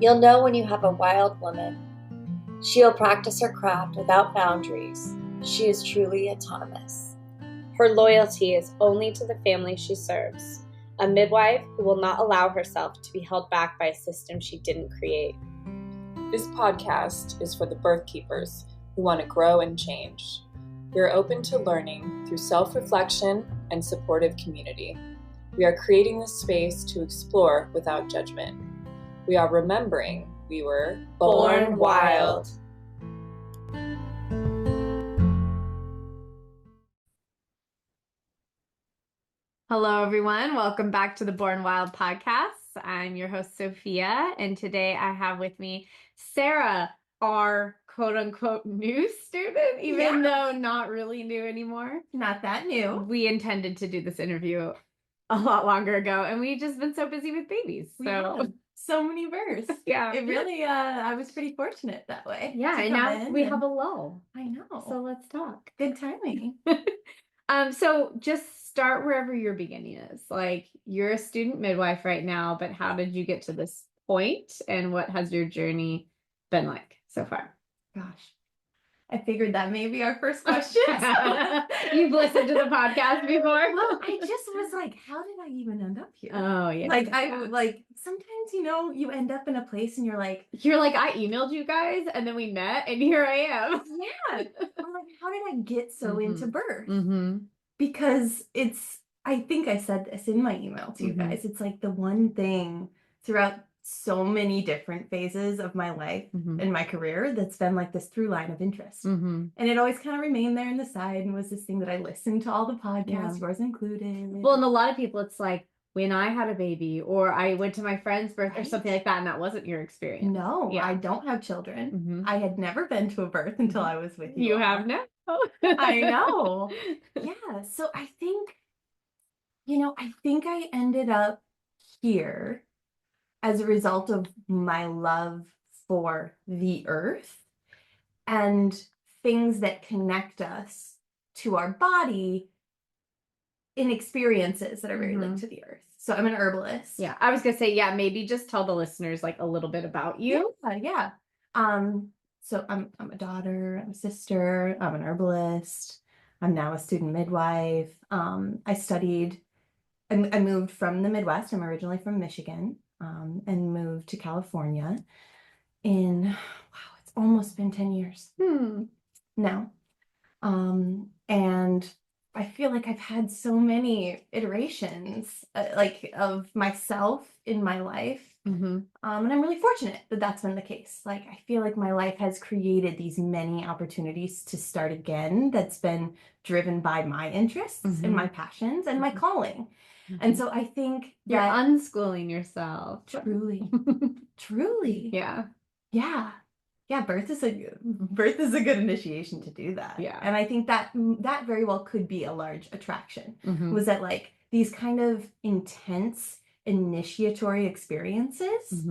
You'll know when you have a wild woman. She'll practice her craft without boundaries. She is truly autonomous. Her loyalty is only to the family she serves, a midwife who will not allow herself to be held back by a system she didn't create. This podcast is for the birth keepers who want to grow and change. We are open to learning through self-reflection and supportive community. We are creating this space to explore without judgment. We are remembering we were Born wild. Hello, everyone. Welcome back to the Born Wild podcast. I'm your host, Sophia, and today I have with me Sarah, our quote-unquote new student, even though not really new anymore. Not that new. We intended to do this interview a lot longer ago, and we've just been so busy with babies. So many births. Yeah. It really, I was pretty fortunate that way. Yeah, and now we have a lull. I know. So let's talk. Good timing. So just start wherever your beginning is. Like, you're a student midwife right now, but how did you get to this point, and what has your journey been like so far? Gosh, I figured that may be our first question. You've listened to the podcast before? Well, I just was like, how did I even end up here? Oh, yeah. Like sometimes, you end up in a place and you're like, I emailed you guys and then we met and here I am. Yeah. I'm like, how did I get so into birth? Mm-hmm. Because I think I said this in my email to you guys. It's like the one thing throughout so many different phases of my life and my career that's been like this through line of interest. And it always kind of remained there in the side and was this thing that I listened to all the podcasts, yours included. Well, and a lot of people, it's like, when I had a baby or I went to my friend's birth or something like that, and that wasn't your experience. No, I don't have children. I had never been to a birth until I was with you. You have now. I know. Yeah. So I think I ended up here as a result of my love for the earth and things that connect us to our body in experiences that are very linked to the earth. So I'm an herbalist. Yeah, I was gonna say, maybe just tell the listeners like a little bit about you. Yeah. So I'm a daughter, I'm a sister, I'm an herbalist. I'm now a student midwife. I moved from the Midwest. I'm originally from Michigan, and moved to California it's almost been 10 years now. And I feel like I've had so many iterations of myself in my life. And I'm really fortunate that that's been the case. Like, I feel like my life has created these many opportunities to start again that's been driven by my interests and my passions and my calling. And so I think you're unschooling yourself. Truly. Yeah, birth is a good initiation to do that. Yeah. And I think that very well could be a large attraction. Was that like these kind of intense initiatory experiences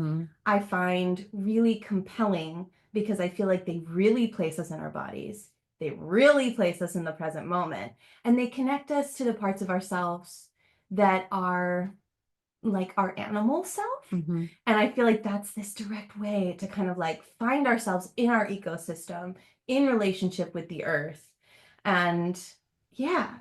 I find really compelling because I feel like they really place us in our bodies. They really place us in the present moment, and they connect us to the parts of ourselves that are like our animal self. And I feel like that's this direct way to kind of like find ourselves in our ecosystem, in relationship with the earth. And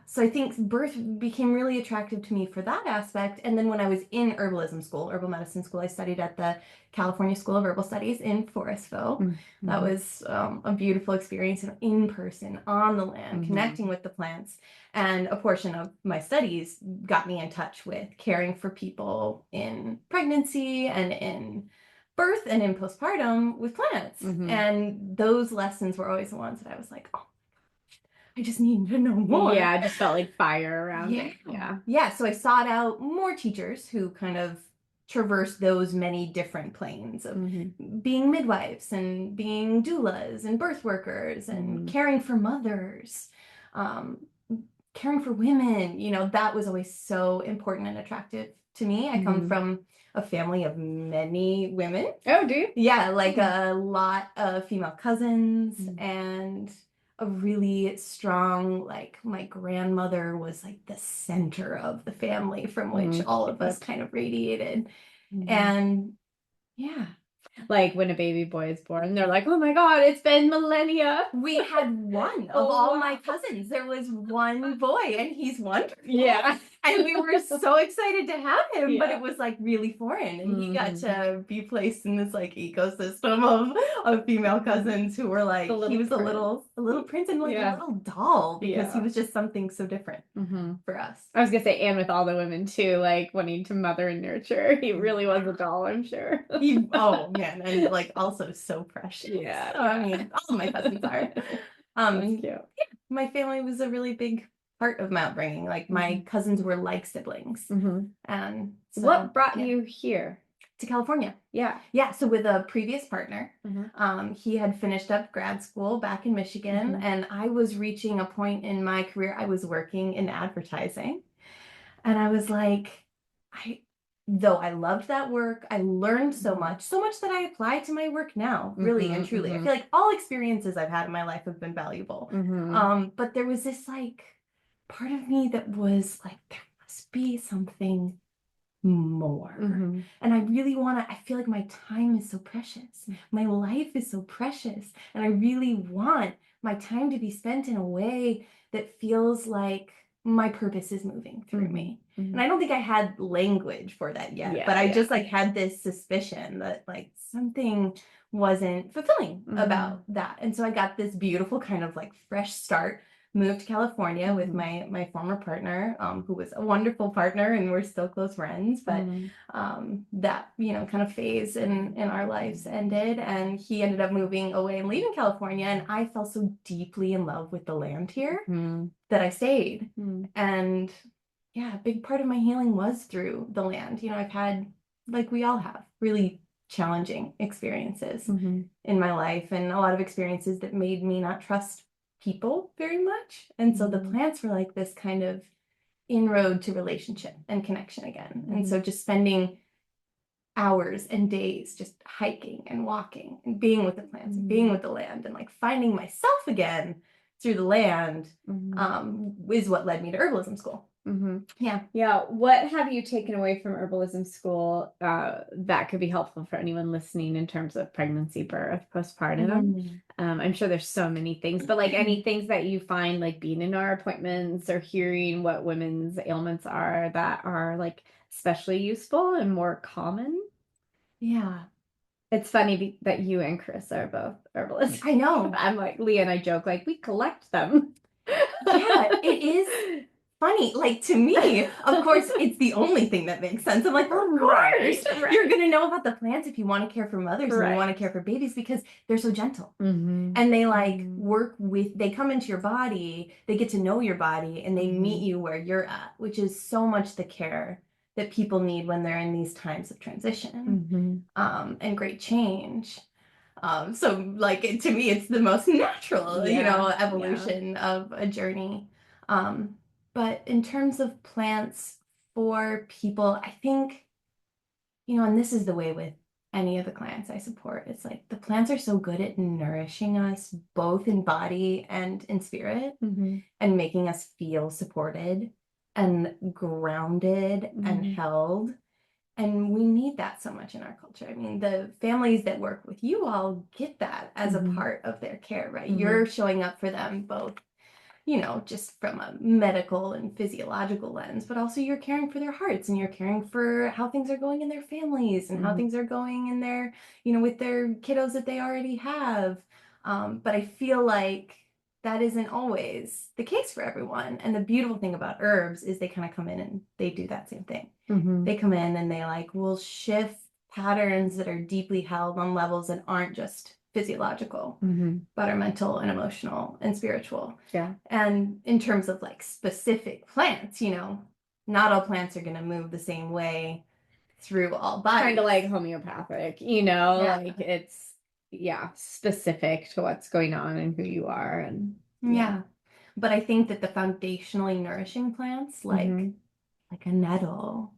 so I think birth became really attractive to me for that aspect. And then when I was in herbal medicine school, I studied at the California School of Herbal Studies in Forestville. That was a beautiful experience, in person, on the land, connecting with the plants. And a portion of my studies got me in touch with caring for people in pregnancy and in birth and in postpartum with plants. And those lessons were always the ones that I was like, oh, I just need to know more. Yeah, I just felt like fire around it. Yeah. So I sought out more teachers who kind of traverse those many different planes of being midwives and being doulas and birth workers and caring for mothers, caring for women. That was always so important and attractive to me. I come from a family of many women. Oh, do you? Yeah, like a lot of female cousins and a really strong, like, my grandmother was like the center of the family from which all of us kind of radiated. And yeah, Like when a baby boy is born, they're like, oh my God, it's been millennia. We had one of all my cousins. There was one boy, and he's wonderful. Yeah. And we were so excited to have him, but Yeah. it was like really foreign. And he got to be placed in this like ecosystem of female cousins who were like, he was a little prince and like a little doll, because he was just something so different for us. I was gonna say, and with all the women too, like wanting to mother and nurture, he really was a doll, I'm sure. Oh man, and like also so precious. Yeah. So, I mean, all of my cousins are. Thank you. My family was a really big part of my upbringing. Like my cousins were like siblings. And so, what brought you here? To California. Yeah. Yeah. So with a previous partner, he had finished up grad school back in Michigan, and I was reaching a point in my career. I was working in advertising, and I was like, though I loved that work, I learned so much that I apply to my work now, really and truly. I feel like all experiences I've had in my life have been valuable. But there was this like part of me that was like, there must be something more. And I really I feel like my time is so precious. My life is so precious. And I really want my time to be spent in a way that feels like my purpose is moving through me. And I don't think I had language for that yet, but I just like had this suspicion that like something wasn't fulfilling about that. And so I got this beautiful kind of like fresh start, moved to California with my former partner, who was a wonderful partner, and we're still close friends. But that, you know, kind of phase in our lives ended, and he ended up moving away and leaving California. And I fell so deeply in love with the land here that I stayed. And yeah, a big part of my healing was through the land. You know, I've had, like we all have, really challenging experiences in my life, and a lot of experiences that made me not trust people very much. And so the plants were like this kind of inroad to relationship and connection again. And so just spending hours and days just hiking and walking and being with the plants and being with the land and like finding myself again through the land is what led me to herbalism school. Yeah. What have you taken away from herbalism school that could be helpful for anyone listening in terms of pregnancy, birth, postpartum? I'm sure there's so many things, but like any things that you find like being in our appointments or hearing what women's ailments are that are like especially useful and more common? Yeah. It's funny that you and Chris are both herbalists. I know. I'm like, Leah and I joke, like, we collect them. Yeah, it is funny. Like, to me, of course, it's the only thing that makes sense. I'm like, of course, you're going to know about the plants if you want to care for mothers and you want to care for babies, because they're so gentle. And they like work with, they come into your body, they get to know your body, and they meet you where you're at, which is so much the care that people need when they're in these times of transition and great change. So like to me, it's the most natural, you know, evolution of a journey. But in terms of plants for people, I think, you know, and this is the way with any of the clients I support, it's like the plants are so good at nourishing us both in body and in spirit and making us feel supported and grounded and held. And we need that so much in our culture. I mean, the families that work with you all get that as a part of their care, right? You're showing up for them both, you know, just from a medical and physiological lens, but also you're caring for their hearts and you're caring for how things are going in their families and how things are going in their, you know, with their kiddos that they already have. But I feel like that isn't always the case for everyone. And the beautiful thing about herbs is they kind of come in and they do that same thing. They come in and they like will shift patterns that are deeply held on levels that aren't just physiological, but are mental and emotional and spiritual. And in terms of like specific plants, you know, not all plants are going to move the same way through all bodies. Kind of like homeopathic, you know, like it's specific to what's going on and who you are. And but I think that the foundationally nourishing plants like a nettle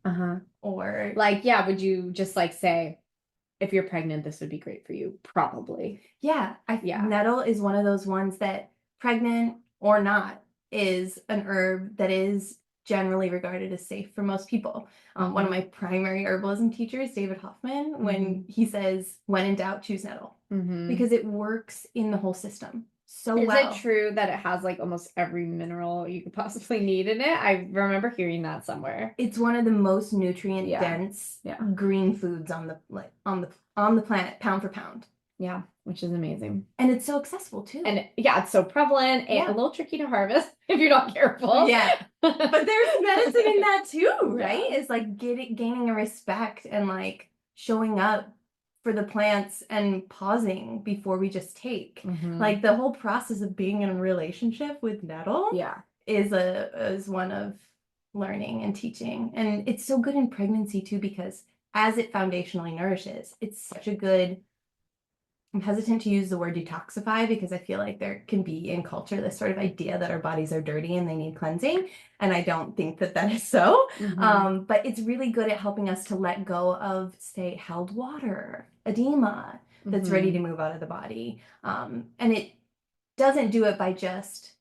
or like, would you just like say, if you're pregnant, this would be great for you? Probably. Nettle is one of those ones that, pregnant or not, is an herb that is generally regarded as safe for most people. One of my primary herbalism teachers, David Hoffman, when he says, when in doubt, choose nettle, because it works in the whole system so well. Is it true that it has like almost every mineral you could possibly need in it? I remember hearing that somewhere. It's one of the most nutrient dense green foods on the planet, pound for pound. Yeah, which is amazing. And it's so accessible too. And it's so prevalent and a little tricky to harvest if you're not careful. Yeah. But there's medicine in that too, right? It's like gaining a respect and like showing up for the plants and pausing before we just take. Like the whole process of being in a relationship with nettle is one of learning and teaching. And it's so good in pregnancy too, because as it foundationally nourishes, it's such a good, I'm hesitant to use the word detoxify because I feel like there can be in culture this sort of idea that our bodies are dirty and they need cleansing. And I don't think that that is so. But it's really good at helping us to let go of, say, held water, edema that's ready to move out of the body. And it doesn't do it by just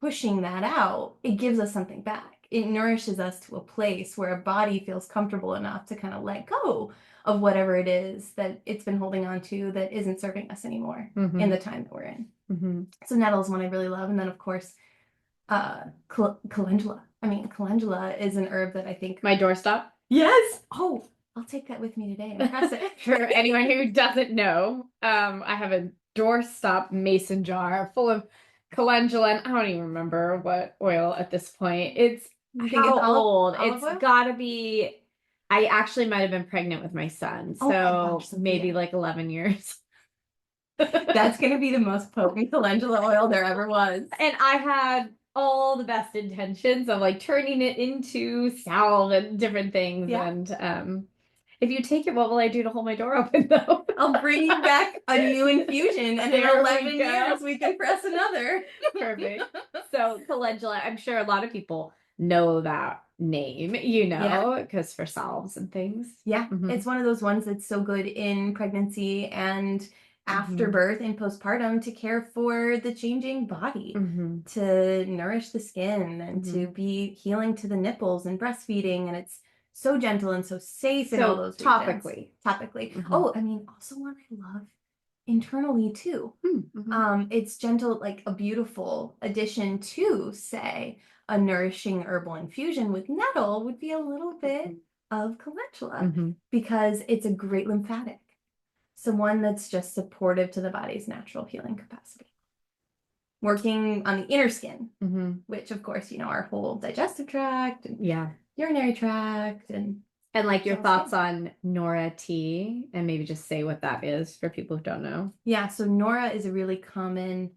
pushing that out. It gives us something back. It nourishes us to a place where our body feels comfortable enough to kind of let go of whatever it is that it's been holding on to that isn't serving us anymore in the time that we're in. So nettle is one I really love. And then, of course, calendula. I mean, calendula is an herb that I think... My doorstop? Yes! Oh, I'll take that with me today and press it. For anyone who doesn't know, I have a doorstop mason jar full of calendula, and I don't even remember what oil at this point. It's how old? It's gotta be... I actually might have been pregnant with my son, so maybe like 11 years. That's going to be the most potent calendula oil there ever was. And I had all the best intentions of like turning it into salve and different things. Yeah. And if you take it, what will I do to hold my door open though? I'll bring you back a new infusion, and in 11 years we can press another. Perfect. So calendula, I'm sure a lot of people know that name, because for salves and things. Yeah, it's one of those ones that's so good in pregnancy and after birth and postpartum to care for the changing body, to nourish the skin and to be healing to the nipples and breastfeeding. And it's so gentle and so safe in all those regions. Topically. Oh, I mean, also one I love internally too. It's gentle, like a beautiful addition to, say, a nourishing herbal infusion with nettle would be a little bit of calendula because it's a great lymphatic. So one that's just supportive to the body's natural healing capacity. Working on the inner skin, which of course, our whole digestive tract and urinary tract and like your thoughts on NORA tea, and maybe just say what that is for people who don't know. Yeah, so NORA is a really common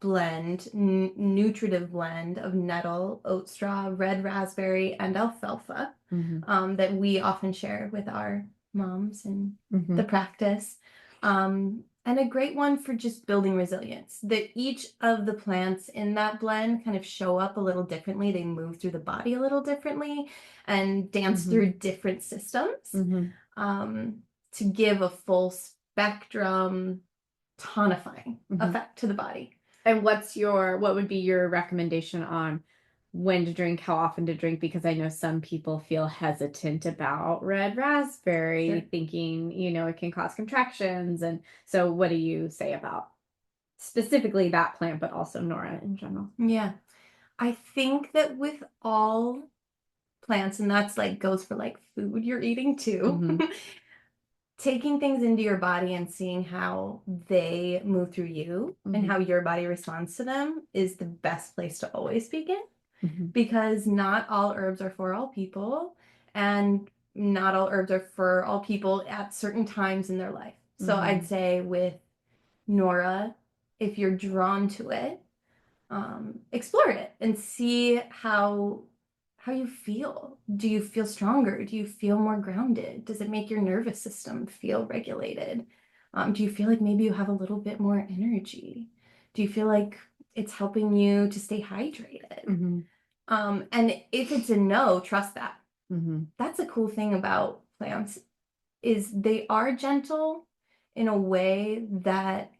blend, nutritive blend of nettle, oat straw, red raspberry, and alfalfa that we often share with our moms in the practice. And a great one for just building resilience, that each of the plants in that blend kind of show up a little differently. They move through the body a little differently and dance through different systems to give a full spectrum tonifying effect to the body. And what would be your recommendation on when to drink, how often to drink? Because I know some people feel hesitant about red raspberry, thinking, it can cause contractions. And so what do you say about specifically that plant, but also NORA in general? Yeah, I think that with all plants, and that's goes for food you're eating too, taking things into your body and seeing how they move through you and how your body responds to them is the best place to always begin. Because not all herbs are for all people, and not all herbs are for all people at certain times in their life. So I'd say with NORA, if you're drawn to it, explore it and see how you feel. Do you feel stronger? Do you feel more grounded? Does it make your nervous system feel regulated? Do you feel like maybe you have a little bit more energy? Do you feel like it's helping you to stay hydrated? And if it's a no, trust that. That's a cool thing about plants, is they are gentle in a way that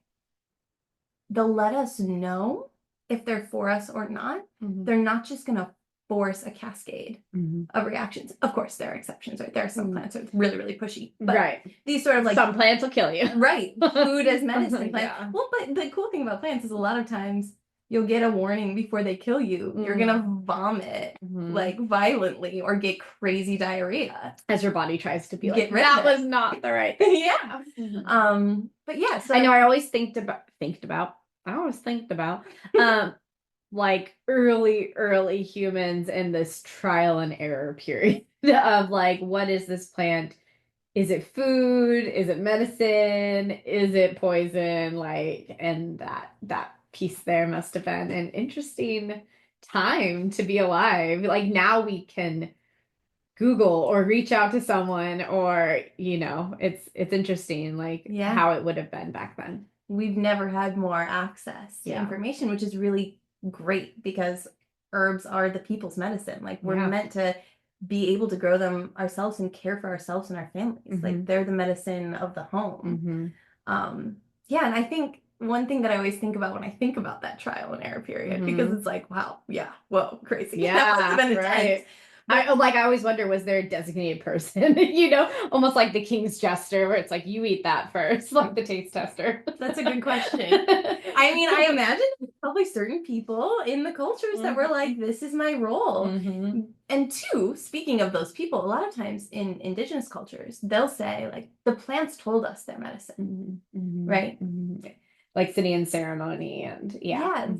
they'll let us know if they're for us or not. They're not just going to force a cascade Mm-hmm. of reactions. Of course, there are exceptions, right? There are some plants that are really, really pushy. But right. these sort of like... Some plants will kill you. Right. Food as medicine plants. Yeah. Well, but the cool thing about plants is a lot of times you'll get a warning before they kill you. You're going to vomit like violently or get crazy diarrhea. As your body tries to be Get like, rid of that it. was not the right thing. Yeah. But yeah, so I know I always think about like early humans in this trial and error period of like, what is this plant? Is it food? Is it medicine? Is it poison? Like, and that piece there must have been an interesting time to be alive. Like now we can Google or reach out to someone, or it's interesting like how it would have been back then. We've never had more access to information, which is really great because herbs are the people's medicine. Like we're meant to be able to grow them ourselves and care for ourselves and our families. Like they're the medicine of the home. Yeah, and I think one thing that I always think about when I think about that trial and error period, because it's like, wow, whoa, crazy. Yeah, that must have been intense. I always wonder, was there a designated person, almost like the king's jester, where it's like, you eat that first, like the taste tester. That's a good question. I mean, I imagine probably certain people in the cultures that were like, this is my role. And two, speaking of those people, a lot of times in indigenous cultures, they'll say like, the plants told us their medicine, right? Like sitting in ceremony and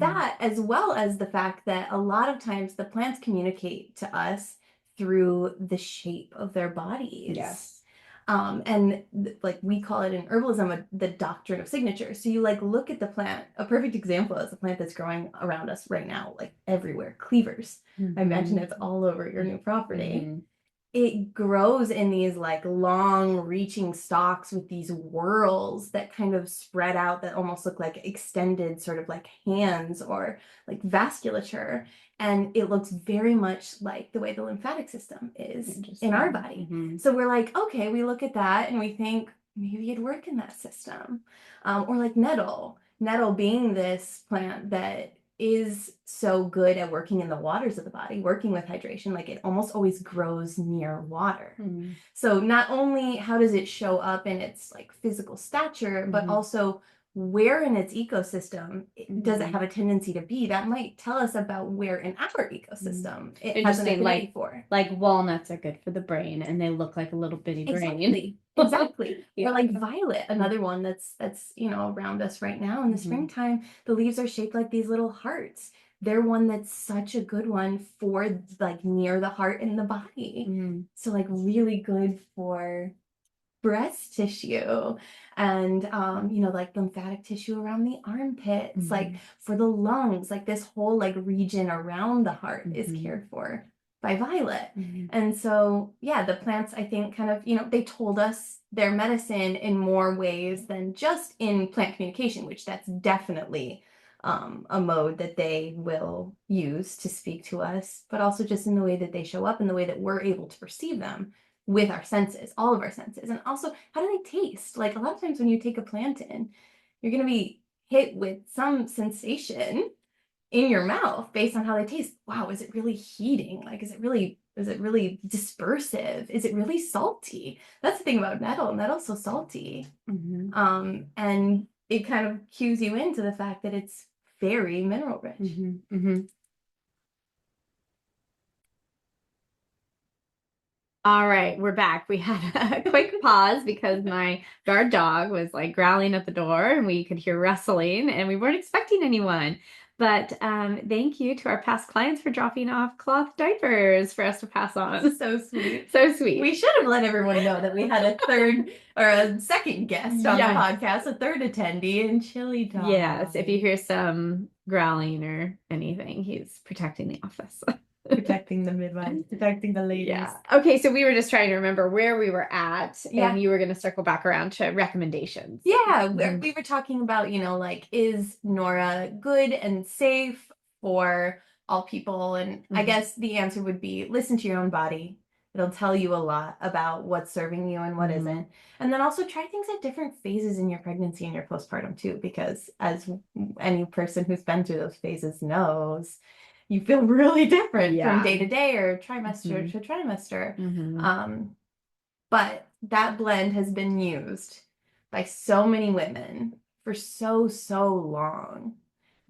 that, as well as the fact that a lot of times the plants communicate to us through the shape of their bodies. Yes. And like we call it in herbalism, the doctrine of signature. So you like look at the plant. A perfect example is the plant that's growing around us right now, like everywhere, cleavers. I imagine it's all over your new property. It grows in these like long reaching stalks with these whorls that kind of spread out that almost look like extended sort of like hands or like vasculature. And it looks very much like the way the lymphatic system is in our body. So we're like, okay, we look at that and we think maybe it'd work in that system. Or like nettle being this plant that is so good at working in the waters of the body, working with hydration, like it almost always grows near water. So not only how does it show up in its like physical stature, but also where in its ecosystem does it have a tendency to be? That might tell us about where in our ecosystem it has an affinity for. Like walnuts are good for the brain, and they look like a little bitty brain. Exactly. Or like violet, another one that's around us right now in the springtime. The leaves are shaped like these little hearts. They're one that's such a good one for like near the heart in the body. So like really good for breast tissue and like lymphatic tissue around the armpits, like for the lungs, like this whole like region around the heart is cared for by violet. And so the plants, I think, kind of they told us their medicine in more ways than just in plant communication, which that's definitely a mode that they will use to speak to us, but also just in the way that they show up and the way that we're able to perceive them with our senses, all of our senses. And also, how do they taste? Like a lot of times when you take a plant in, you're going to be hit with some sensation in your mouth based on how they taste. Wow, is it really heating? Like, is it really dispersive? Is it really salty? That's the thing about nettle. Nettle's so salty. And it kind of cues you into the fact that it's very mineral rich. All right, we're back. We had a quick pause because my guard dog was like growling at the door and we could hear rustling and we weren't expecting anyone. But thank you to our past clients for dropping off cloth diapers for us to pass on. So sweet. So sweet. We should have let everyone know that we had a third or a second guest on the podcast, a third attendee in Chili Dog. Yes, if you hear some growling or anything, he's protecting the office. Protecting the midwives, protecting the ladies. Yeah. Okay, so we were just trying to remember where we were at, and you were going to circle back around to recommendations. Yeah, we were talking about, like, is NORA good and safe for all people? And I guess the answer would be listen to your own body. It'll tell you a lot about what's serving you and what isn't. And then also try things at different phases in your pregnancy and your postpartum too, because as any person who's been through those phases knows, you feel really different from Yeah. day to day or trimester to trimester. But that blend has been used by so many women for so long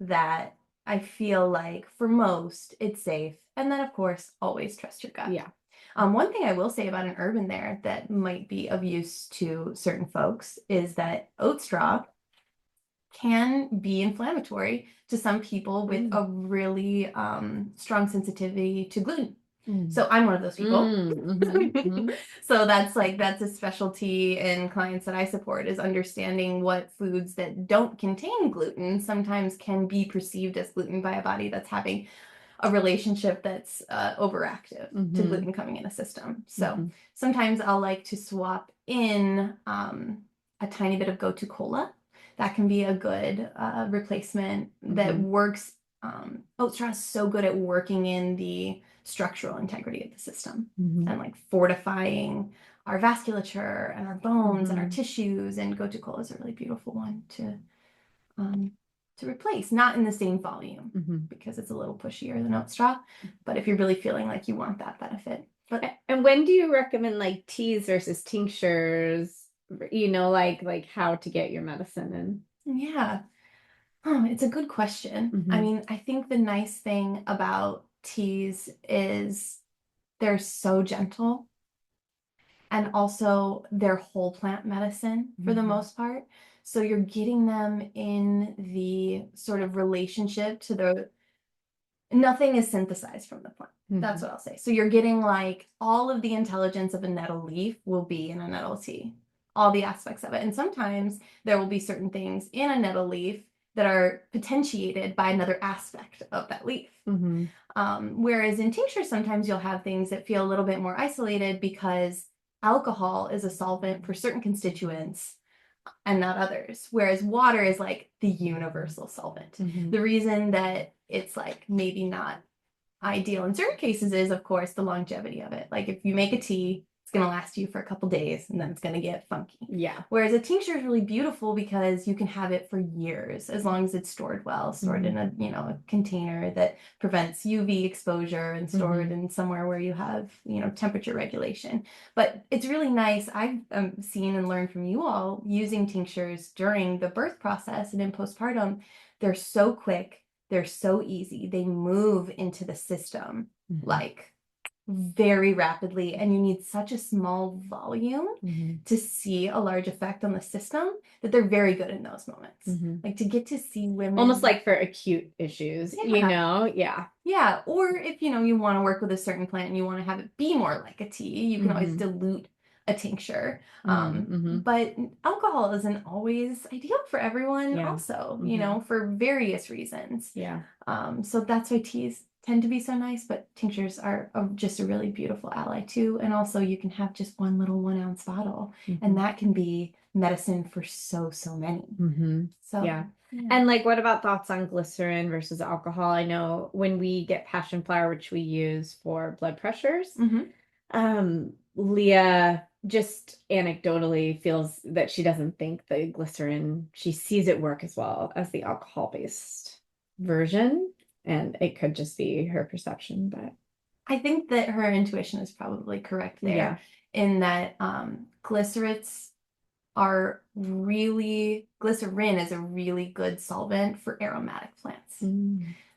that I feel like for most it's safe. And then of course, always trust your gut. Yeah. One thing I will say about an herb in there that might be of use to certain folks is that oat straw can be inflammatory to some people with a really strong sensitivity to gluten. So I'm one of those people. So that's a specialty in clients that I support, is understanding what foods that don't contain gluten sometimes can be perceived as gluten by a body that's having a relationship that's overactive to gluten coming in a system. So sometimes I'll like to swap in a tiny bit of gotu kola. That can be a good replacement that works. Oat straw is so good at working in the structural integrity of the system and like fortifying our vasculature and our bones and our tissues. And gotu kola is a really beautiful one to replace, not in the same volume because it's a little pushier than oat straw, but if you're really feeling like you want that benefit. And when do you recommend like teas versus tinctures, like how to get your medicine in? Yeah. It's a good question. I mean, I think the nice thing about teas is they're so gentle, and also they're whole plant medicine for the most part. So you're getting them in the sort of relationship to nothing is synthesized from the plant. That's what I'll say. So you're getting like all of the intelligence of a nettle leaf will be in a nettle tea, all the aspects of it. And sometimes there will be certain things in a nettle leaf that are potentiated by another aspect of that leaf. Whereas in tinctures, sometimes you'll have things that feel a little bit more isolated because alcohol is a solvent for certain constituents and not others. Whereas water is like the universal solvent. The reason that it's like maybe not ideal in certain cases is, of course, the longevity of it. Like if you make a tea, it's going to last you for a couple days and then it's going to get funky. Yeah. Whereas a tincture is really beautiful because you can have it for years as long as it's stored well, stored in a container that prevents UV exposure and stored in somewhere where you have, temperature regulation. But it's really nice. I've seen and learned from you all using tinctures during the birth process and in postpartum. They're so quick. They're so easy. They move into the system like very rapidly, and you need such a small volume to see a large effect on the system that they're very good in those moments. Like to get to see women almost like for acute issues, Yeah. Or if you want to work with a certain plant and you want to have it be more like a tea, you can always dilute a tincture. But alcohol isn't always ideal for everyone also, for various reasons. So that's why teas tend to be so nice, but tinctures are just a really beautiful ally too. And also you can have just one little 1 ounce bottle and that can be medicine for so many. So yeah. And like, what about thoughts on glycerin versus alcohol? I know when we get passion flower, which we use for blood pressures, Leah just anecdotally feels that she doesn't think the glycerin, she sees it work as well as the alcohol-based version. And it could just be her perception, but I think that her intuition is probably correct there in that glycerin is a really good solvent for aromatic plants.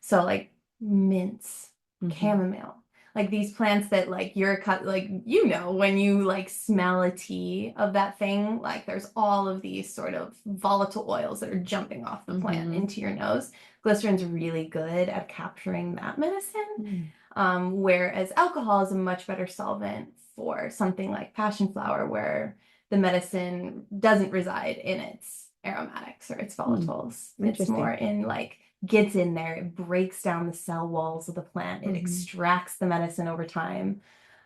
So like mints, chamomile, like these plants that like when you like smell a tea of that thing, like there's all of these sort of volatile oils that are jumping off the plant into your nose. Glycerin's really good at capturing that medicine. Whereas alcohol is a much better solvent for something like passion flower, where the medicine doesn't reside in its aromatics or its volatiles. It's more in like gets in there, it breaks down the cell walls of the plant, it extracts the medicine over time.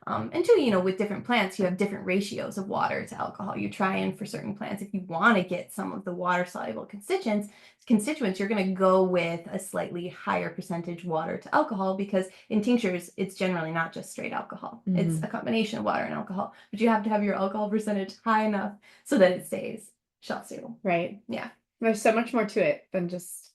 And too, with different plants, you have different ratios of water to alcohol. You try and for certain plants, if you want to get some of the water-soluble constituents, you're going to go with a slightly higher percentage water to alcohol, because in tinctures, it's generally not just straight alcohol. It's a combination of water and alcohol, but you have to have your alcohol percentage high enough so that it stays shelf stable. Right. Yeah. There's so much more to it than just,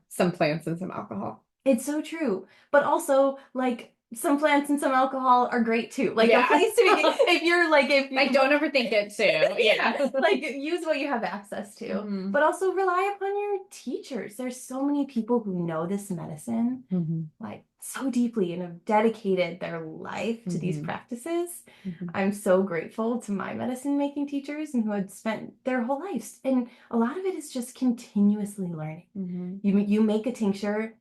some plants and some alcohol. It's so true. But also, like, some plants and some alcohol are great too. Like, Yeah. a place to be, if you're like, if you Like, don't overthink it too. Yeah. like, use what you have access to. Mhm. But also rely upon your teachers. There's so many people who know this medicine, like, so deeply and have dedicated their life to these practices. I'm so grateful to my medicine making teachers and who had spent their whole lives. And a lot of it is just continuously learning. You make a tincture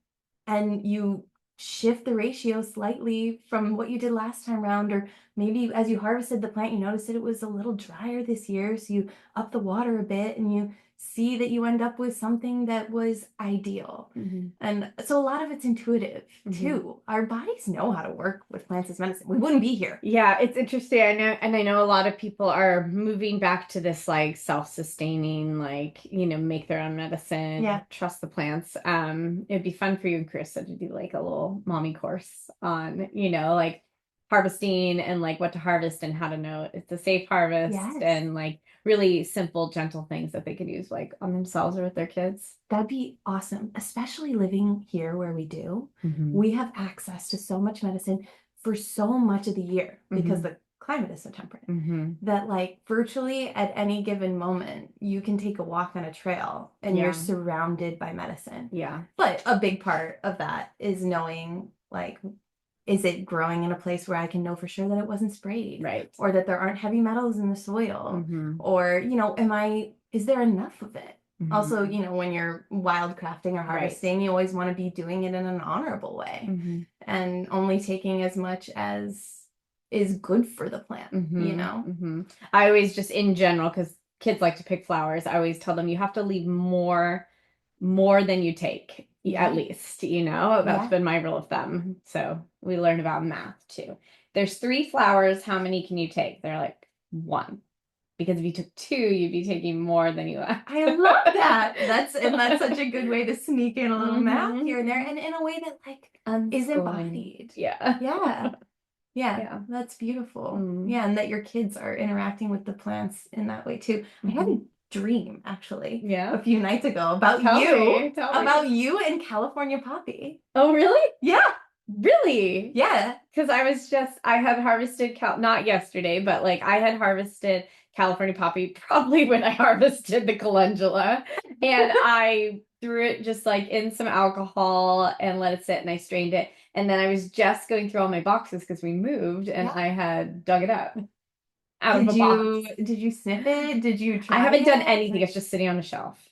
and you shift the ratio slightly from what you did last time around, or maybe as you harvested the plant, you noticed that it was a little drier this year, so you up the water a bit and you see that you end up with something that was ideal. And so a lot of it's intuitive too. Our bodies know how to work with plants as medicine. We wouldn't be here. Yeah, it's interesting. I know a lot of people are moving back to this like self-sustaining, like, make their own medicine, trust the plants. It'd be fun for you and Krista to do like a little mommy course on, like harvesting and like what to harvest and how to know it's a safe harvest and like really simple, gentle things that they could use like on themselves or with their kids. That'd be awesome, especially living here where we do. We have access to so much medicine for so much of the year because the climate is so temperate that like virtually at any given moment you can take a walk on a trail and you're surrounded by medicine. But a big part of that is knowing, like, is it growing in a place where I can know for sure that it wasn't sprayed? Right. Or that there aren't heavy metals in the soil? Or, is there enough of it? Also, when you're wildcrafting or harvesting, you always want to be doing it in an honorable way and only taking as much as is good for the plant, I always just in general, because kids like to pick flowers, I always tell them you have to leave more than you take, at least, that's been my rule of thumb. So we learn about math too. There's 3 flowers. How many can you take? They're like 1. Because if you took 2, you'd be taking more than you left. I love that. That's such a good way to sneak in a little math here and there, and in a way that like is embodied. Yeah, that's beautiful. Yeah, and that your kids are interacting with the plants in that way too. I had a dream actually a few nights ago about Tell me. you and California poppy. Oh, really? Yeah. Really? Yeah. Because I had harvested, not yesterday, but like I had harvested California poppy probably when I harvested the calendula. And I threw it just like in some alcohol and let it sit and I strained it. And then I was just going through all my boxes because we moved and I had dug it up out of a box. Did you sniff it? Did you try I haven't it? done anything. It's just sitting on a shelf.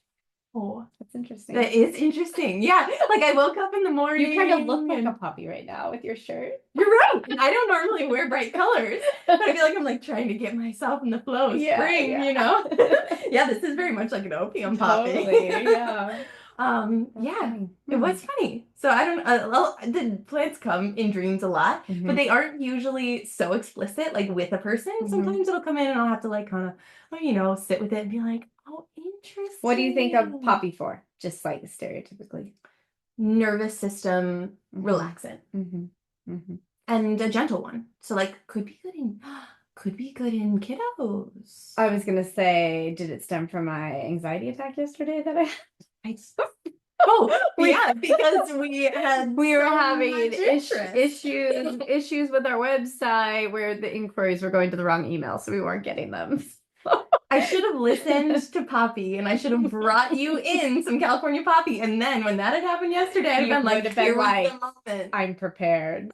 Oh, that's interesting. That is interesting. Yeah. Like I woke up in the morning. You kind of look like a puppy right now with your shirt. You're right. I don't normally wear bright colors. I feel like I'm like trying to get myself in the flow of spring, Yeah, this is very much like an opium poppy. Totally, yeah. It was funny. So I don't the plants come in dreams a lot, but they aren't usually so explicit like with a person. Sometimes it'll come in and I'll have to like kind of sit with it and be like, oh, interesting. What do you think of poppy for? Just like stereotypically. Nervous system relaxant. And a gentle one. So like could be good in kiddos. I was gonna say, did it stem from my anxiety attack yesterday that I had? Because we were having issues with our website where the inquiries were going to the wrong email, so we weren't getting them. I should have listened to Poppy and I should have brought you in some California Poppy. And then when that had happened yesterday, I'd been like, here was the moment. I'm prepared.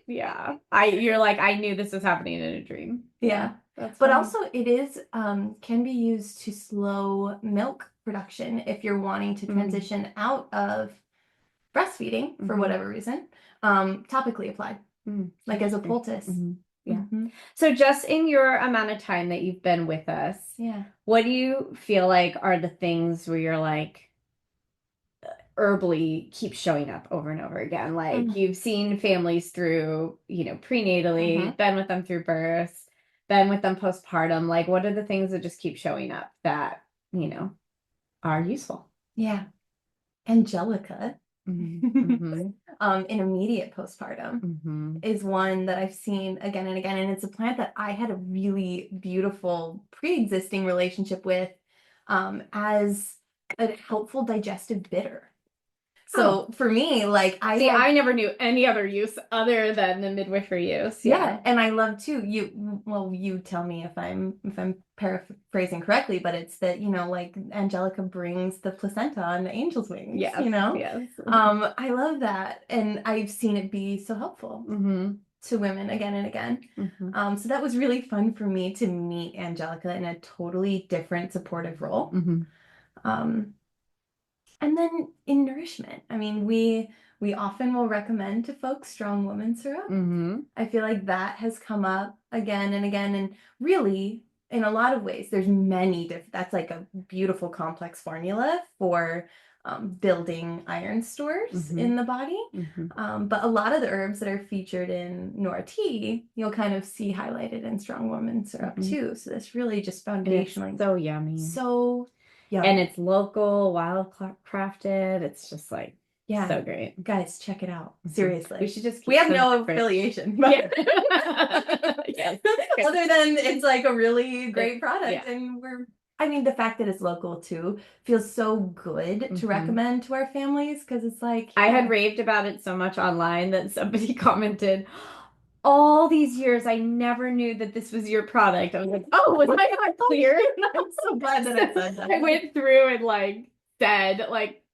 Yeah. You're like, I knew this was happening in a dream. Yeah. But funny. Also it is, can be used to slow milk production if you're wanting to transition out of breastfeeding for whatever reason, topically applied, like as a poultice. Yeah. So just in your amount of time that you've been with us, what do you feel like are the things where you're like herbally keep showing up over and over again? Like you've seen families through, prenatally, been with them through birth, been with them postpartum. Like what are the things that just keep showing up that, are useful? Yeah. Angelica. In immediate postpartum is one that I've seen again and again, and it's a plant that I had a really beautiful pre-existing relationship with as a helpful digestive bitter. So for me, like I never knew any other use other than the midwifery use. Yeah, and I love too. You tell me if I'm paraphrasing correctly, but it's that, like Angelica brings the placenta on the angel's wings. Yes, yes. I love that, and I've seen it be so helpful to women again and again. So that was really fun for me to meet Angelica in a totally different supportive role. And then in nourishment, I mean, we often will recommend to folks strong woman syrup. I feel like that has come up again and again, and really in a lot of ways, there's many different, that's like a beautiful complex formula for building iron stores in the body. But a lot of the herbs that are featured in NORA tea, you'll kind of see highlighted in strong woman syrup too. So that's really just foundational. It's so yummy. So yummy. And it's local, wild crafted. It's just like, so great. Guys, check it out. Seriously. We should just we have no affiliation. But yes. Other than it's like a really great product. And the fact that it's local too feels so good to recommend to our families, because it's like I had raved about it so much online that somebody commented, all these years, I never knew that this was your product. I was like, oh, was I not clear? I'm so glad that I said that. I went through and said,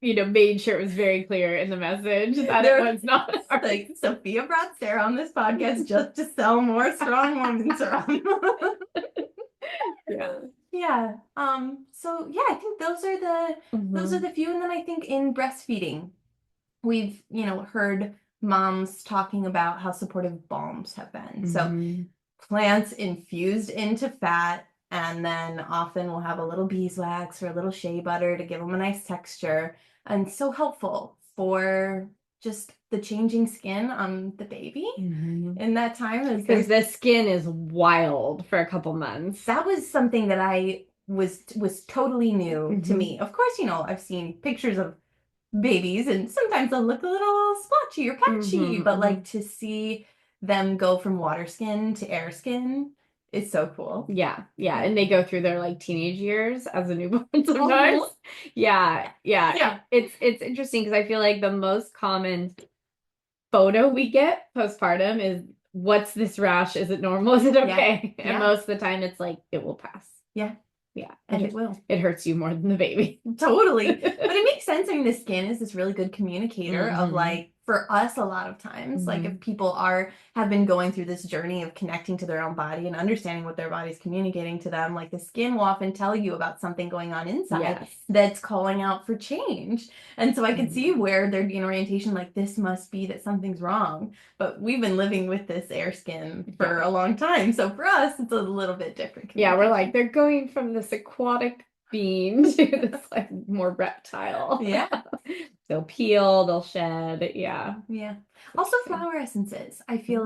made sure it was very clear in the message that it was not. Like, Sophia brought Sarah on this podcast just to sell more strong woman syrup. Yeah. So yeah, I think those are the few. And then I think in breastfeeding, we've, heard moms talking about how supportive balms have been. So plants infused into fat, and then often we'll have a little beeswax or a little shea butter to give them a nice texture, and so helpful for just the changing skin on the baby in that time. Because the skin is wild for a couple months. That was something that I was totally new to me. Of course, I've seen pictures of babies, and sometimes they'll look a little splotchy or patchy, but to see them go from water skin to air skin is so cool. Yeah. And they go through their teenage years as a newborn sometimes. Yeah. It's interesting because I feel like the most common photo we get postpartum is, what's this rash? Is it normal? Is it okay? And most of the time it's it will pass. Yeah. And it will. It hurts you more than the baby. Totally. But it makes sense. The skin is this really good communicator of for us, a lot of times, if people have been going through this journey of connecting to their own body and understanding what their body's communicating to them, the skin will often tell you about something going on inside that's calling out for change. And so I could see where there'd be an orientation this must be that something's wrong. But we've been living with this air skin for a long time. So for us, it's a little bit different. Yeah, we're they're going from this aquatic being to this more reptile. Yeah. They'll peel, they'll shed. Yeah. Also flower essences. I feel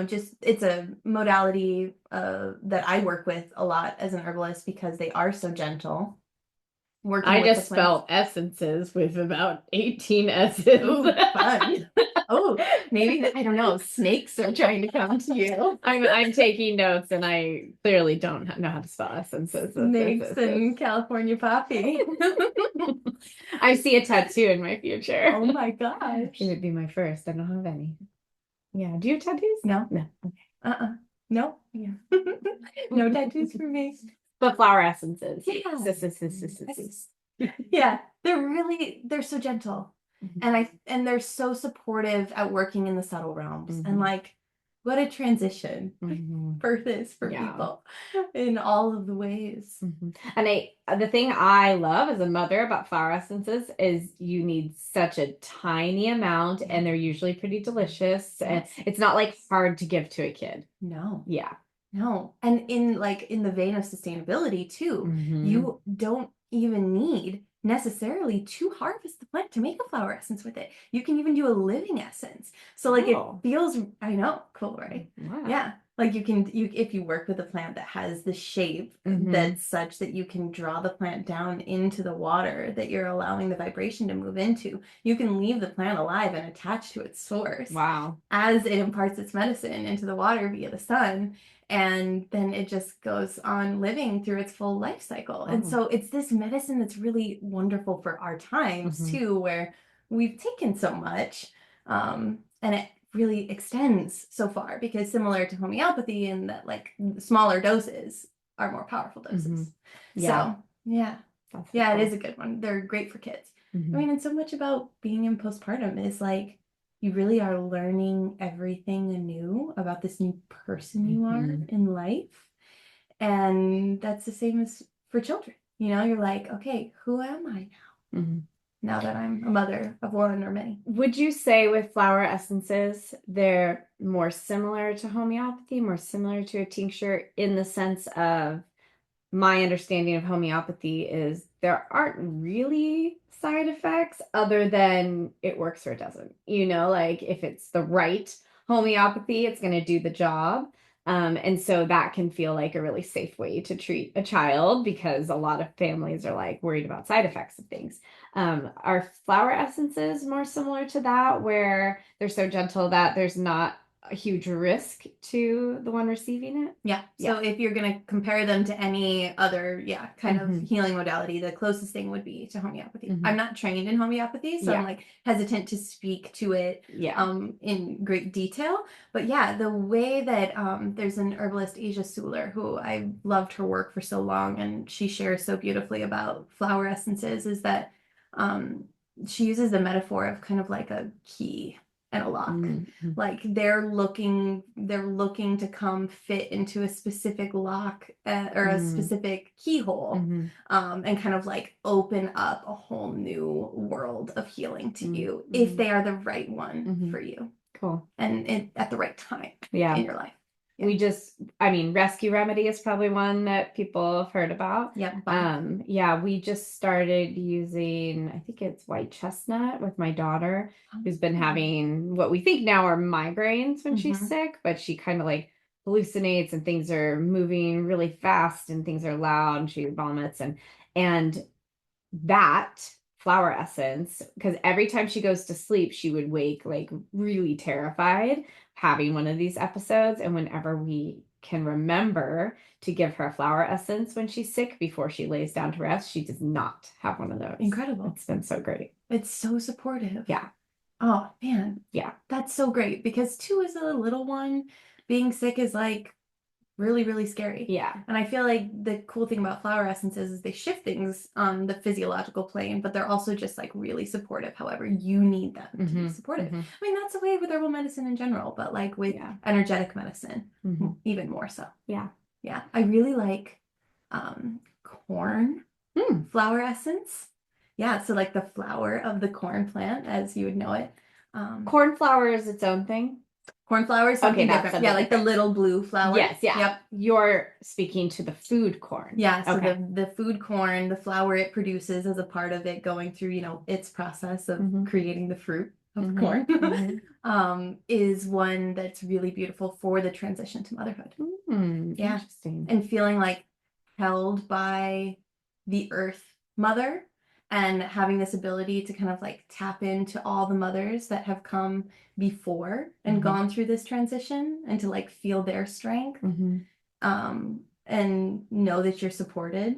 just it's a modality that I work with a lot as an herbalist because they are so gentle. I just spelled essences with about 18 S's. Ooh, fun. Oh, maybe I don't know. Snakes are trying to come to you. I'm taking notes, and I clearly don't know how to spell essences. Snakes and California poppy. I see a tattoo in my future. Oh my gosh! It would be my first. I don't have any. Yeah. Do you have tattoos? No. Okay. No. Yeah. No tattoos for me. But flower essences. Yeah. They're so gentle. And they're so supportive at working in the subtle realms. And what a transition birth is for people in all of the ways. And the thing I love as a mother about flower essences is you need such a tiny amount, and they're usually pretty delicious. And it's not hard to give to a kid. No. Yeah. No. And in the vein of sustainability too, you don't even need necessarily to harvest the plant to make a flower essence with it. You can even do a living essence. So it feels, I know, cool, right? Wow. Yeah. If you work with a plant that has the shape that's such that you can draw the plant down into the water that you're allowing the vibration to move into, you can leave the plant alive and attached to its source. Wow. As it imparts its medicine into the water via the sun. and then it just goes on living through its full life cycle. And so it's this medicine that's really wonderful for our times too, where we've taken so much, and it really extends so far, because similar to homeopathy in that like smaller doses are more powerful doses. Yeah. So yeah. That's Yeah, cool. it is a good one. They're great for kids. I mean, and so much about being in postpartum is like you really are learning everything anew about this new person you are in life. And that's the same as for children. You know, you're like, okay, who am I now? Now that I'm a mother of one or many. Would you say with flower essences, they're more similar to homeopathy, more similar to a tincture, in the sense of, my understanding of homeopathy is there aren't really side effects other than it works or it doesn't. You know, like if it's the right homeopathy, it's going to do the job. And so that can feel like a really safe way to treat a child, because a lot of families are like worried about side effects of things. Are flower essences more similar to that, where they're so gentle that there's not a huge risk to the one receiving it? Yeah. So if you're going to compare them to any other, kind of healing modality, the closest thing would be to homeopathy. I'm not trained in homeopathy, so I'm like hesitant to speak to it in great detail. But yeah, the way that there's an herbalist, Asia Suler, who I loved her work for so long, and she shares so beautifully about flower essences, is that she uses the metaphor of kind of like a key and a lock. Like they're looking to come fit into a specific lock or a specific keyhole, and kind of like open up a whole new world of healing to you if they are the right one for you. Cool. And at the right time in your life. Rescue Remedy is probably one that people have heard about. We just started using, I think it's white chestnut with my daughter, who's been having what we think now are migraines when she's sick, but she kind of like hallucinates and things are moving really fast and things are loud and she vomits, and that flower essence, because every time she goes to sleep, she would wake like really terrified having one of these episodes. And whenever we can remember to give her a flower essence when she's sick before she lays down to rest, she does not have one of those. Incredible. It's been so great. It's so supportive. Yeah. Oh man. Yeah. That's so great, because too, as a little one, being sick is like really, really scary. Yeah. And I feel like the cool thing about flower essences is they shift things on the physiological plane, but they're also just like really supportive however you need them to be supportive. I mean, that's the way with herbal medicine in general, but like with energetic medicine, even more so. Yeah. Yeah. I really like corn flower essence. Yeah. So like the flower of the corn plant, as you would know it. Cornflower is its own thing. Cornflower is something different. Yeah, like the little blue flower. Yes, yeah. Yep. You're speaking to the food corn. Yeah, so the food corn, the flour it produces as a part of it going through, its process of creating the fruit of the corn, is one that's really beautiful for the transition to motherhood. Interesting. And feeling like held by the earth mother, and having this ability to kind of like tap into all the mothers that have come before and gone through this transition, and to like feel their strength, and know that you're supported.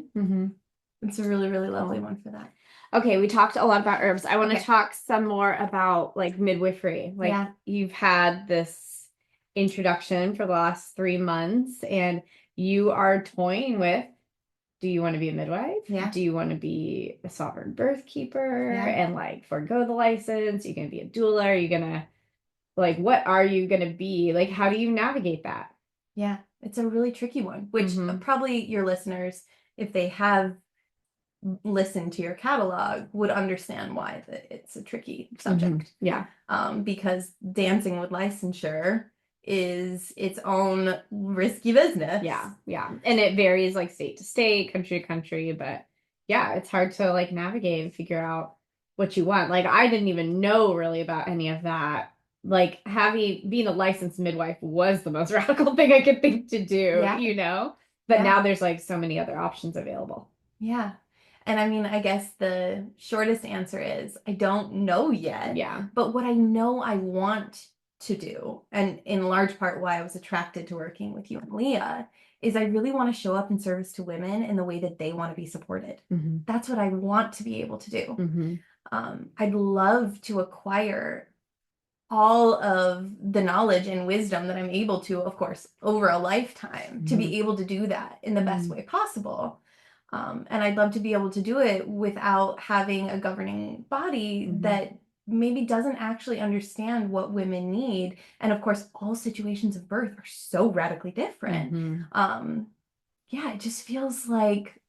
It's a really, really lovely one for that. Okay, we talked a lot about herbs. I want to talk some more about like midwifery. Like you've had this introduction for the last 3 months, and you are toying with, do you want to be a midwife? Yeah. Do you want to be a sovereign birth keeper and like forego the license? Are you going to be a doula? Are you going to, like, what are you going to be? Like, how do you navigate that? Yeah, it's a really tricky one, which probably your listeners, if they have listened to your catalog, would understand why it's a tricky subject. Yeah. Because dancing with licensure is its own risky business. Yeah. And it varies like state to state, country to country, but yeah, it's hard to like navigate and figure out what you want. Like I didn't even know really about any of that. Like being a licensed midwife was the most radical thing I could think to do, but now there's like so many other options available. Yeah. And I mean, I guess the shortest answer is I don't know yet. Yeah. But what I know I want to do, and in large part why I was attracted to working with you and Leah, is I really want to show up in service to women in the way that they want to be supported. That's what I want to be able to do. I'd love to acquire all of the knowledge and wisdom that I'm able to, of course, over a lifetime, to be able to do that in the best way possible. And I'd love to be able to do it without having a governing body that maybe doesn't actually understand what women need. And of course, all situations of birth are so radically different. Yeah, it just feels like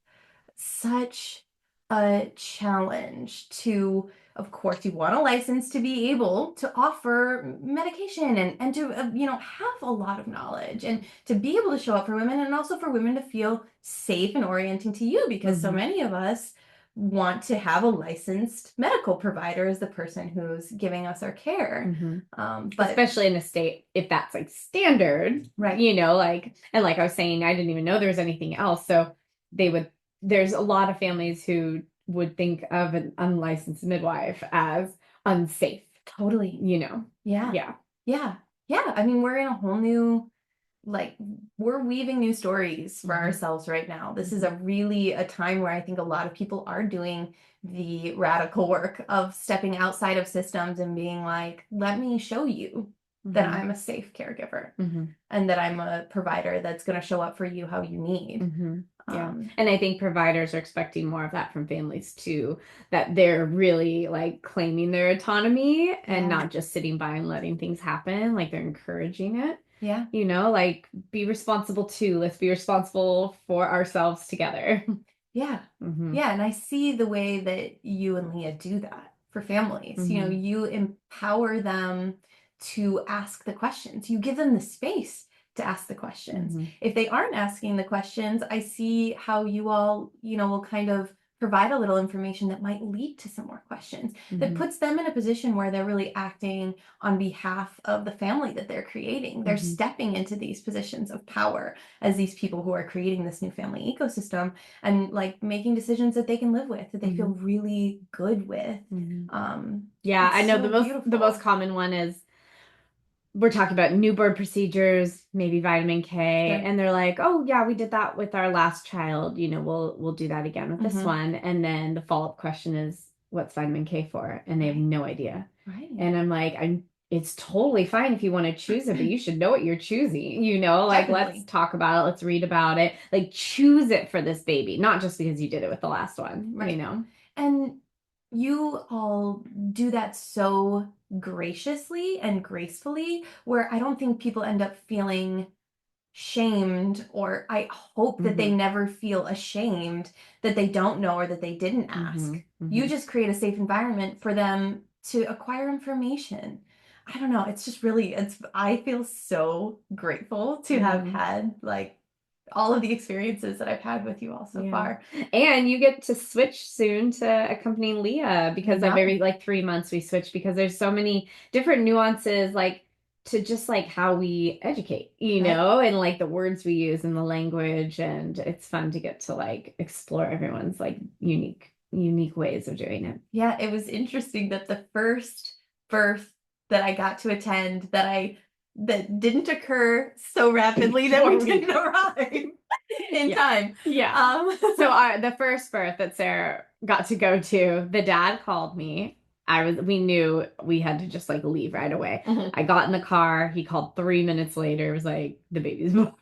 such a challenge to, of course, you want a license to be able to offer medication and to, have a lot of knowledge and to be able to show up for women, and also for women to feel safe and orienting to you, because so many of us want to have a licensed medical provider as the person who's giving us our care. But especially in a state, if that's like standard, right? And like I was saying, I didn't even know there was anything else. So there's a lot of families who would think of an unlicensed midwife as unsafe. Totally. Yeah. I mean, we're in a whole new, we're weaving new stories for ourselves right now. This is a time where I think a lot of people are doing the radical work of stepping outside of systems and being like, let me show you that I'm a safe caregiver and that I'm a provider that's going to show up for you how you need. And I think providers are expecting more of that from families too, that they're really like claiming their autonomy and not just sitting by and letting things happen. Like they're encouraging it. Yeah. Be responsible too. Let's be responsible for ourselves together. Yeah. Yeah. And I see the way that you and Leah do that for families. You empower them to ask the questions. You give them the space to ask the questions. If they aren't asking the questions, I see how you all, will kind of provide a little information that might lead to some more questions, that puts them in a position where they're really acting on behalf of the family that they're creating. They're stepping into these positions of power as these people who are creating this new family ecosystem, and like making decisions that they can live with, that they feel really good with. I know so the most common one is, we're talking about newborn procedures, maybe vitamin K, and they're like, oh yeah, we did that with our last child. We'll do that again with this one. And then the follow-up question is, what's vitamin K for? And they have no idea. Right. And I'm like, it's totally fine if you want to choose it, but you should know what you're choosing, like, Definitely. let's talk about it. Let's read about it. Like, choose it for this baby, not just because you did it with the last one, right. And you all do that so graciously and gracefully, where I don't think people end up feeling shamed, or I hope that they never feel ashamed that they don't know or that they didn't ask. You just create a safe environment for them to acquire information. I don't know. It's just really, I feel so grateful to have had all of the experiences that I've had with you all so far. And you get to switch soon to accompanying Leah, because every 3 months we switch, because there's so many different nuances, to just how we educate, and the words we use and the language. And it's fun to get to explore everyone's unique ways of doing it. Yeah, it was interesting that the first birth that I got to attend that didn't occur so rapidly that we didn't arrive in time. Yeah. So the first birth that Sarah got to go to, the dad called me. We knew we had to just leave right away. I got in the car. He called 3 minutes later. It was like, the baby's born.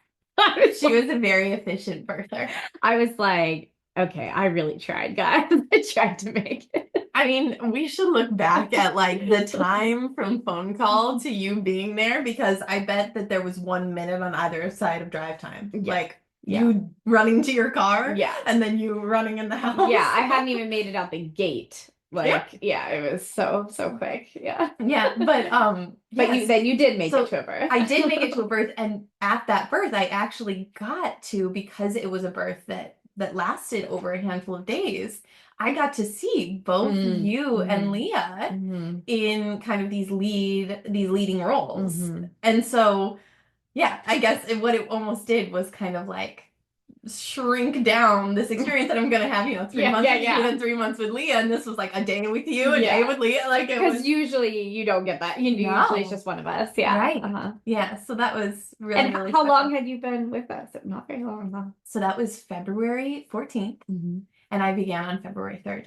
She was a very efficient birther. I was like, okay, I really tried, guys. I tried to make it. I mean, we should look back at the time from phone call to you being there, because I bet that there was 1 minute on either side of drive time. You running to your car, and then you running in the house. Yeah, I hadn't even made it out the gate. It was so quick. But then you did make it to a birth. I did make it to a birth, and at that birth I actually got to, because it was a birth that lasted over a handful of days, I got to see both you and Leah in kind of these leading roles. And so I guess what it almost did was kind of shrink down this experience that I'm gonna have, 3 months with you and 3 months with Leah, and this was like a day with you, a day with Leah, like it was. Because usually you don't get that. Usually it's just one of us. Yeah. Right. Yeah. So that was really, and really how special. long had you been with us? Not very long, huh? So that was February 14th, and I began on February 3rd.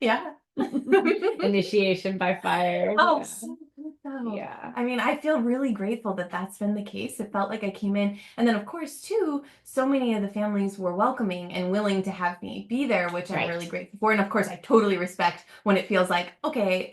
Yeah. Initiation by fire. Oh, so good though. Yeah. I mean, I feel really grateful that that's been the case. It felt like I came in, and then of course too, so many of the families were welcoming and willing to have me be there, which I'm really grateful for. And of course, I totally respect when it feels like, okay,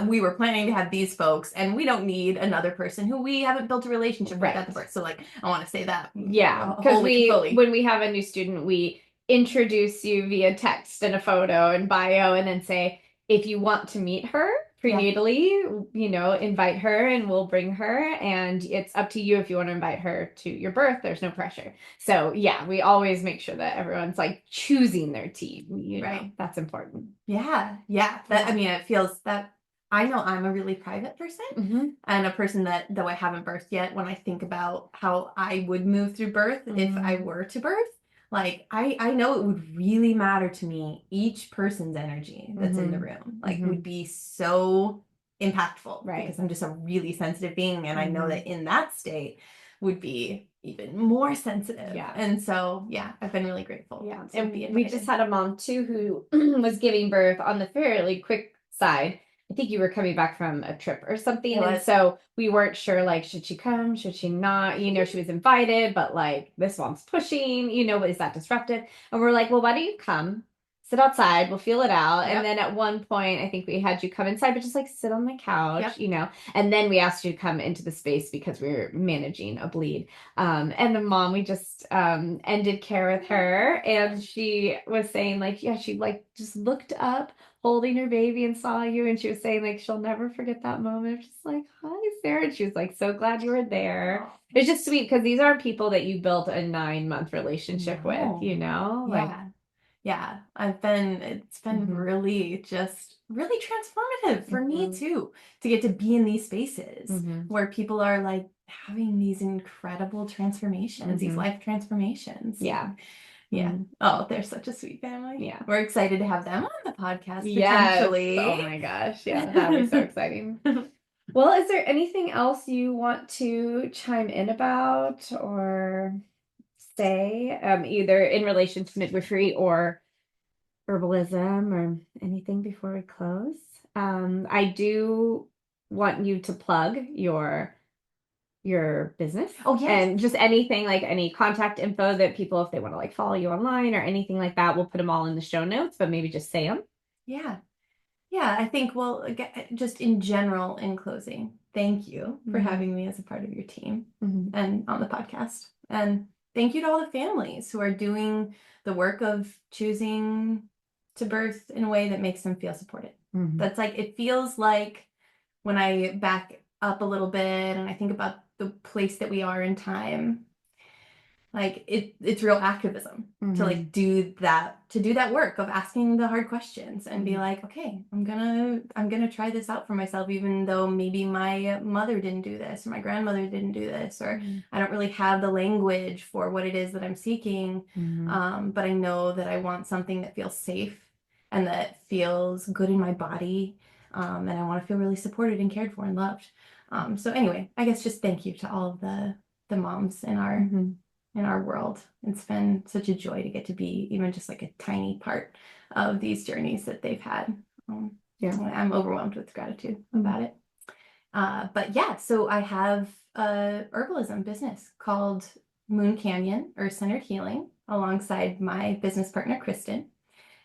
we were planning to have these folks, and we don't need another person who we haven't built a relationship with at the birth. So like, I want to say that. Yeah, because when we have a new student, we introduce you via text and a photo and bio, and then say, if you want to meet her prenatally, invite her and we'll bring her, and it's up to you if you want to invite her to your birth. There's no pressure. So yeah, we always make sure that everyone's like choosing their team, know, that's important. Yeah. I mean, it feels that I know I'm a really private person and a person that, though I haven't birthed yet, when I think about how I would move through birth if I were to birth, like I know it would really matter to me, each person's energy that's in the room, like would be so impactful, because I'm just a really sensitive being, and I know that in that state would be even more sensitive. Yeah. And so, I've been really grateful. Yeah. And we just had a mom too who was giving birth on the fairly quick side. I think you were coming back from a trip or something. And so we weren't sure, like, should she come? Should she not? She was invited, but like this one's pushing, is that disruptive? And we're like, well, why don't you come? Sit outside, we'll feel it out. And then at one point, I think we had you come inside, but just like sit on the couch, and then we asked you to come into the space because we were managing a bleed. And the mom, we just ended care with her, and she was saying like, she like just looked up holding her baby and saw you, and she was saying like she'll never forget that moment. Just like, hi Sarah, and she was like so glad you were there. It's just sweet because these aren't people that you built a 9-month relationship with, Yeah, it's been really transformative for me too, to get to be in these spaces where people are like having these incredible transformations, these life transformations. Yeah. Oh, they're such a sweet family. Yeah. We're excited to have them on the podcast potentially. Oh my gosh. Yeah, that would be so exciting. Well, is there anything else you want to chime in about or say, either in relation to midwifery or herbalism or anything before we close? I do want you to plug your business. Oh, yes. And just anything, like any contact info that people, if they want to like follow you online or anything like that, we'll put them all in the show notes, but maybe just say them. Yeah, I think, well, just in general, in closing, thank you for having me as a part of your team and on the podcast. And thank you to all the families who are doing the work of choosing to birth in a way that makes them feel supported. That's like, it feels like when I back up a little bit and I think about the place that we are in time, like it's real activism to like do that work of asking the hard questions and be like, okay, I'm gonna try this out for myself, even though maybe my mother didn't do this or my grandmother didn't do this, or I don't really have the language for what it is that I'm seeking, but I know that I want something that feels safe and that feels good in my body, and I want to feel really supported and cared for and loved. So anyway, I guess just thank you to all of the moms in our world. It's been such a joy to get to be even just like a tiny part of these journeys that they've had. I'm overwhelmed with gratitude about it. But so I have a herbalism business called Moon Canyon Earth-Centered Healing alongside my business partner, Kristen.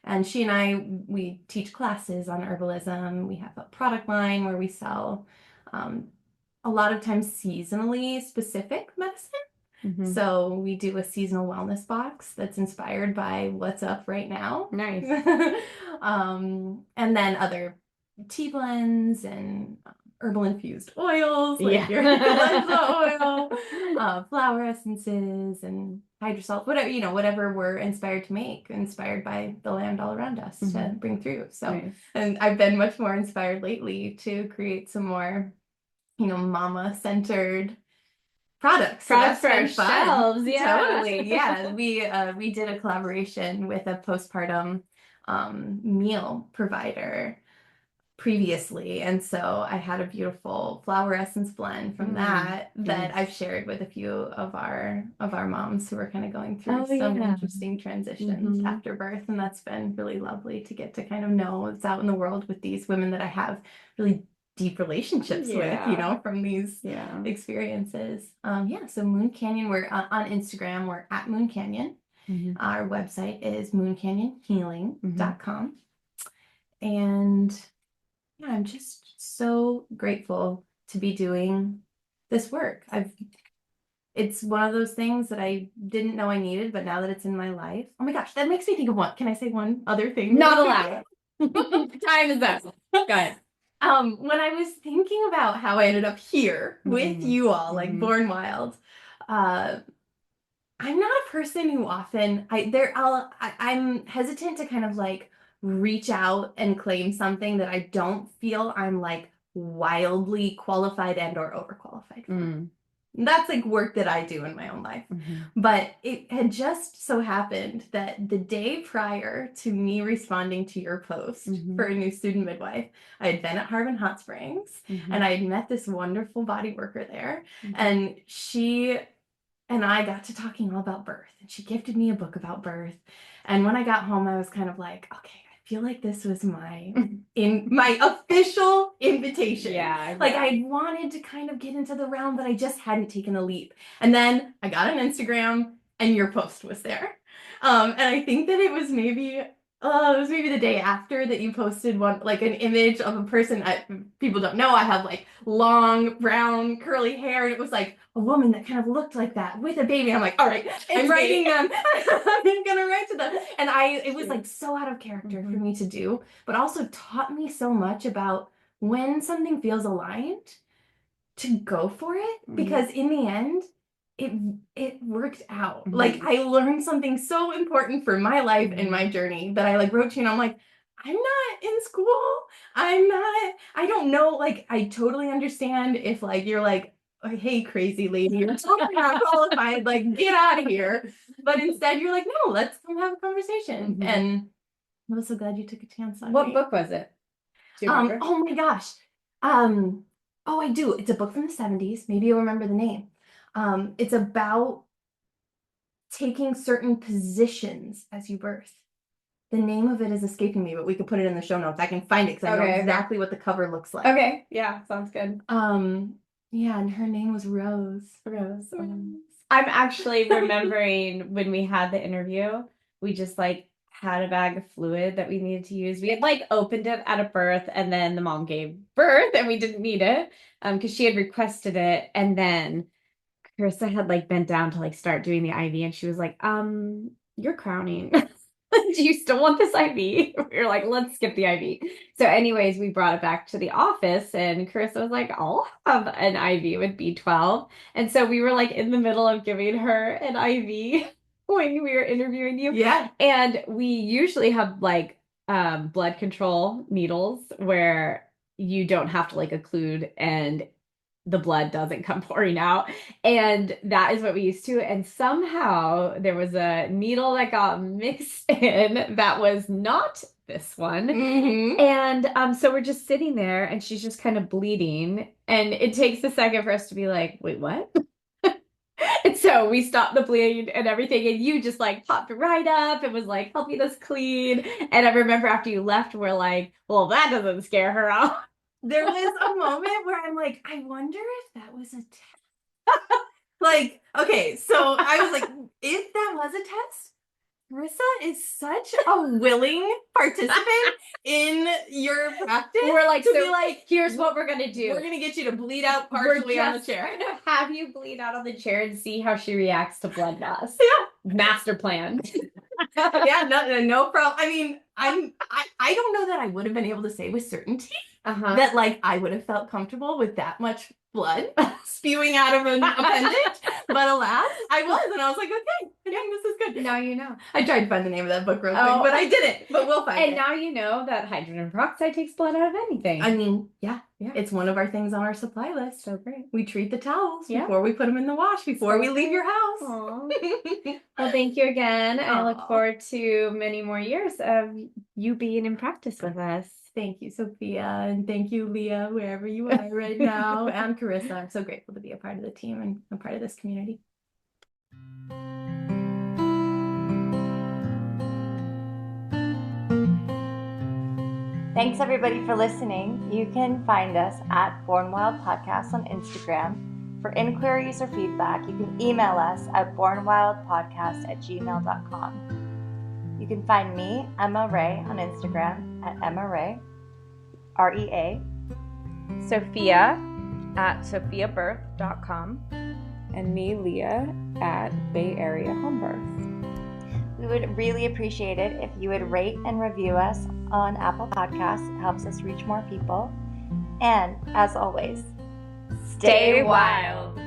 And she and I, we teach classes on herbalism. We have a product line where we sell a lot of times seasonally specific medicine. So we do a seasonal wellness box that's inspired by what's up right now. Nice. And then other tea blends and herbal infused oils, like your calendula oil, flower essences and hydrosol, whatever we're inspired to make, inspired by the land all around us to bring through. So, and I've been much more inspired lately to create some more, mama-centered products. So Products that's for our been fun. shelves, yeah. Totally. Yeah. We did a collaboration with a postpartum meal provider previously, and so I had a beautiful flower essence blend from that I've shared with a few of our moms who are kind of going through some interesting transitions after birth, and that's been really lovely to get to kind of know what's out in the world with these women that I have really deep relationships with, you know, from these experiences. So Moon Canyon, we're on Instagram, we're at Moon Canyon. Our website is mooncanyonhealing.com. And yeah, I'm just so grateful to be doing this work. It's one of those things that I didn't know I needed, but now that it's in my life, oh my gosh, that makes me think of one. Can I say one other thing? Not allowed. Time is up. Go ahead. When I was thinking about how I ended up here with you all, like Born Wild, I'm not a person who often I'm hesitant to kind of like reach out and claim something that I don't feel I'm like wildly qualified and or overqualified for. That's like work that I do in my own life. But it had just so happened that the day prior to me responding to your post for a new student midwife, I had been at Harbin Hot Springs and I had met this wonderful body worker there. And she and I got to talking all about birth, and she gifted me a book about birth. And when I got home, I was kind of like, okay, I feel like this was my official invitation. Like I wanted to kind of get into the realm, but I just hadn't taken the leap. And then I got an Instagram, and your post was there. And I think that it was maybe the day after that you posted one, like an image of a person. People don't know, I have like long brown curly hair, and it was like a woman that kind of looked like that with a baby. And I'm like, all right, I'm writing them. I'm gonna write to them. And it was like so out of character for me to do, but also taught me so much about when something feels aligned to go for it, because in the end, it worked out. Like I learned something so important for my life and my journey that I like wrote to you, and I'm like, I'm not in school. I don't know. Like, I totally understand if like you're like, hey, crazy lady, you're totally not qualified. Like, get out of here. But instead, you're like, no, let's come have a conversation. And I was so glad you took a chance on me. What book was it? Do you remember? Oh my gosh. I do. It's a book from the 70s. Maybe you'll remember the name. It's about taking certain positions as you birth. The name of it is escaping me, but we could put it in the show notes. I can find it because I know exactly what the cover looks like. Okay, yeah, sounds good. Yeah, and her name was Rose. Rose. I'm actually remembering when we had the interview, we just like had a bag of fluid that we needed to use. We had like opened it at a birth, and then the mom gave birth and we didn't need it because she had requested it. And then Carissa had like bent down to like start doing the IV, and she was like, you're crowning. Do you still want this IV? We were like, let's skip the IV. So anyways, we brought it back to the office, and Carissa was like, I'll have an IV with B12. And so we were like in the middle of giving her an IV when we were interviewing you. Yeah. And we usually have like blood control needles where you don't have to like occlude and the blood doesn't come pouring out. And that is what we used to. And somehow there was a needle that got mixed in that was not this one. And so we're just sitting there, and she's just kind of bleeding. And it takes a second for us to be like, wait, what? And so we stopped the bleeding and everything, and you just like popped right up and was like helping us clean. And I remember after you left, we're like, well, that doesn't scare her off. There was a moment where I'm like, I wonder if that was a test. Like, okay, so I was like, if that was a test, Carissa is such a willing participant in your practice. We're like, to so be like, here's what we're gonna do. We're gonna get you to bleed out partially on the chair. We're just gonna have you bleed out on the chair and see how she reacts to blood loss. Master plan. Yeah, no problem. I mean, I don't know that I would have been able to say with certainty that like I would have felt comfortable with that much blood spewing out of an appendage. But alas, I was. And I was like, okay, I think this is good. Now you know. I tried to find the name of that book real quick, but I didn't. But we'll find it. And now you know that hydrogen peroxide takes blood out of anything. I mean, yeah. It's one of our things on our supply list. So great. We treat the towels before we put them in the wash, before we leave your house. Well, thank you again. I look forward to many more years of you being in practice with us. Thank you, Sophia, and thank you, Leah, wherever you are right now, and Carissa. I'm so grateful to be a part of the team and a part of this community. Thanks everybody for listening. You can find us at Born Wild Podcast on Instagram. For inquiries or feedback, you can email us at bornwildpodcast@gmail.com. You can find me, Emma Ray, on Instagram at Emma Ray, REA. Sophia at sophiabirth.com. And me, Leah, at Bay Area Home Birth. We would really appreciate it if you would rate and review us on Apple Podcasts. It helps us reach more people. And as always, Stay wild.